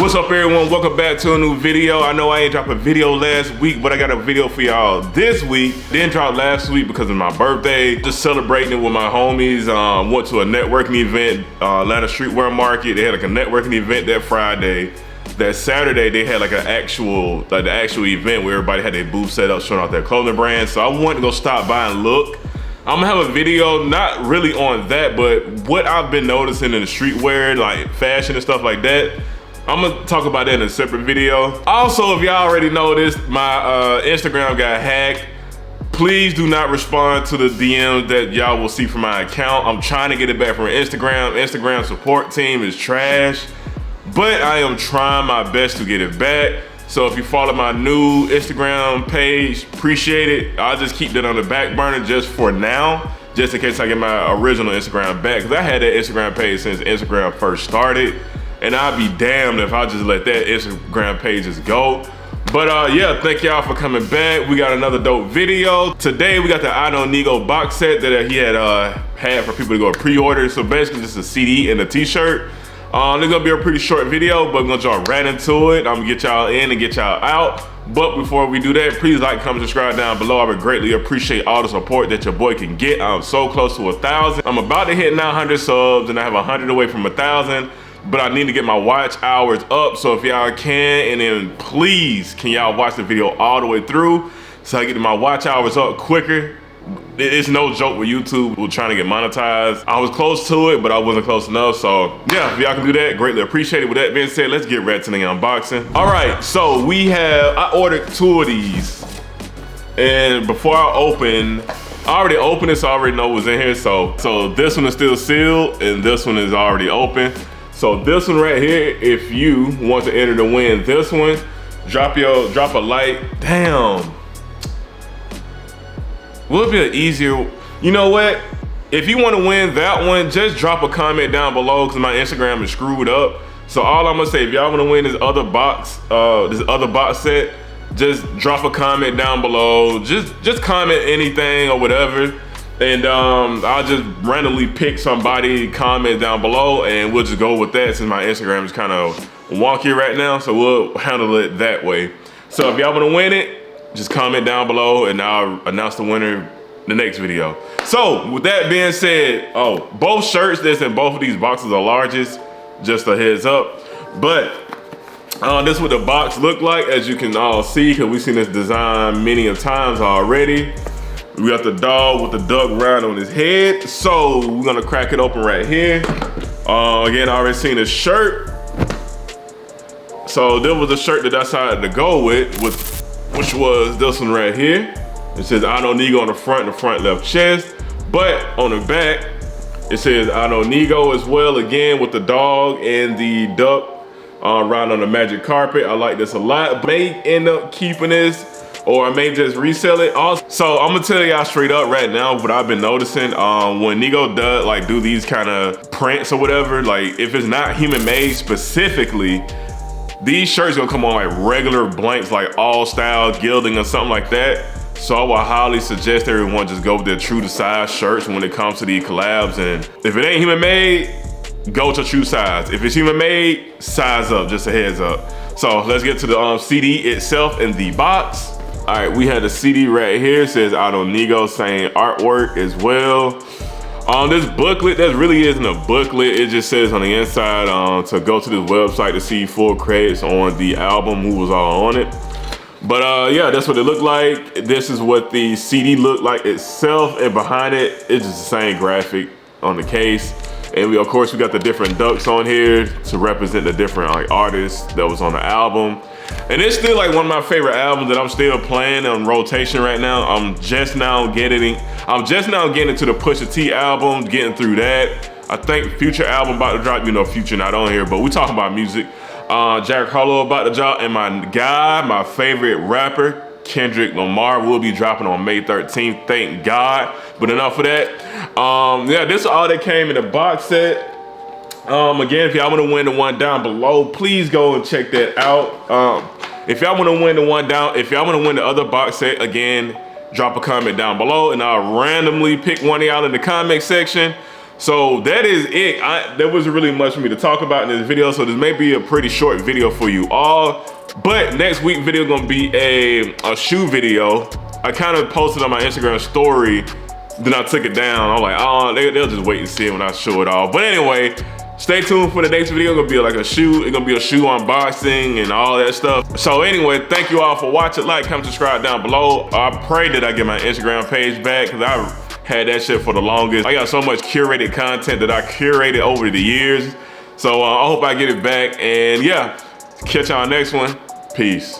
What's up, everyone? Welcome back to a new video. I know I ain't dropped a video last week, but I got a video for y'all this week. Didn't drop last week because of my birthday. Just celebrating it with my homies. Went to a networking event, Atlanta Streetwear Market. They had like a networking event that Friday. That Saturday, they had like the actual event where everybody had their booth set up, showing off their clothing brand. So I wanted to go stop by and look. I'm gonna have a video, not really on that, but what I've been noticing in the streetwear, like fashion and stuff like that. I'm gonna talk about that in a separate video. Also, if y'all already know this, my Instagram got hacked. Please do not respond to the DMs that y'all will see from my account. I'm trying to get it back from Instagram. Instagram support team is trash, but I am trying my best to get it back. So if you follow my new Instagram page, appreciate it. I'll just keep that on the back burner just for now, just in case I get my original Instagram back. Cause I had that Instagram page since Instagram first started. And I'd be damned if I just let that Instagram page just go. But yeah, thank y'all for coming back. We got another dope video. Today we got the Nigo box set that he had for people to go pre-order. So basically just a CD and a t-shirt. This is gonna be a pretty short video, but we're gonna jump right into it. I'm gonna get y'all in and get y'all out. But before we do that, please like, comment, subscribe down below. I would greatly appreciate all the support that your boy can get. I'm so close to 1,000. I'm about to hit 900 subs and I have 100 away from 1,000. But I need to get my watch hours up, so if y'all can, and then please, can y'all watch the video all the way through so I get my watch hours up quicker. It's no joke with YouTube. We're trying to get monetized. I was close to it, but I wasn't close enough, so yeah, if y'all can do that, greatly appreciate it. With that being said, let's get right to the unboxing. All right, so I ordered 2 of these, and before I already opened it, so I already know what's in here. So this one is still sealed, and this one is already open. So this one right here, if you want to enter to win this one, drop a like. Damn. Will it be an easier, you know what? If you want to win that one, just drop a comment down below because my Instagram is screwed up. So all I'm gonna say, if y'all want to win this other box set, just drop a comment down below. Just comment anything or whatever. And I'll just randomly pick somebody, comment down below, and we'll just go with that since my Instagram is kind of wonky right now, so we'll handle it that way. So if y'all wanna win it, just comment down below and I'll announce the winner in the next video. So with that being said, both shirts that's in both of these boxes are largest, just a heads up. But this is what the box look like, as you can all see, because we've seen this design many a times already. We got the dog with the duck round on his head. So we're gonna crack it open right here. Again, I already seen the shirt. So there was a shirt that I decided to go with, which was this one right here. It says Nigo on the front left chest. But on the back, it says Nigo as well, again with the dog and the duck round on the magic carpet. I like this a lot. May end up keeping this, or I may just resell it. Also, so I'm gonna tell y'all straight up right now what I've been noticing when Nigo does do these kind of prints or whatever, like if it's not human made specifically, these shirts gonna come on like regular blanks, like all style gilding or something like that. So I would highly suggest everyone just go with their true to size shirts when it comes to these collabs. And if it ain't human made, go to true size. If it's human made, size up, just a heads up. So let's get to the CD itself in the box. All right, we had the CD right here. It says Nigo, same artwork as well. This booklet, that really isn't a booklet. It just says on the inside to go to this website to see full credits on the album, who was all on it. But yeah, that's what it looked like. This is what the CD looked like itself, and behind it, it's just the same graphic on the case. And of course, we got the different ducks on here to represent the different artists that was on the album. And it's still like one of my favorite albums that I'm still playing on rotation right now. I'm just now getting into the Pusha T album, getting through that. I think Future album about to drop, Future not on here, but we talking about music. Jack Harlow about to drop, and my favorite rapper, Kendrick Lamar, will be dropping on May 13th, thank God. But enough of that. Yeah, this is all that came in the box set. Again, if y'all want to win the one down below, please go and check that out. If y'all want to win the other box set, again, drop a comment down below and I'll randomly pick one of y'all in the comment section. So that is it. There wasn't really much for me to talk about in this video, so this may be a pretty short video for you all. But next week video gonna be a shoe video. I kind of posted on my Instagram story, then I took it down. I'm like, oh, they'll just wait and see it when I show it all. But anyway, stay tuned for the next video. It's gonna be like a shoe. It's gonna be a shoe unboxing and all that stuff. So anyway, thank you all for watching. Like, comment, subscribe down below. I pray that I get my Instagram page back, because I had that shit for the longest. I got so much curated content that I curated over the years. So I hope I get it back. And yeah, catch y'all next one. Peace.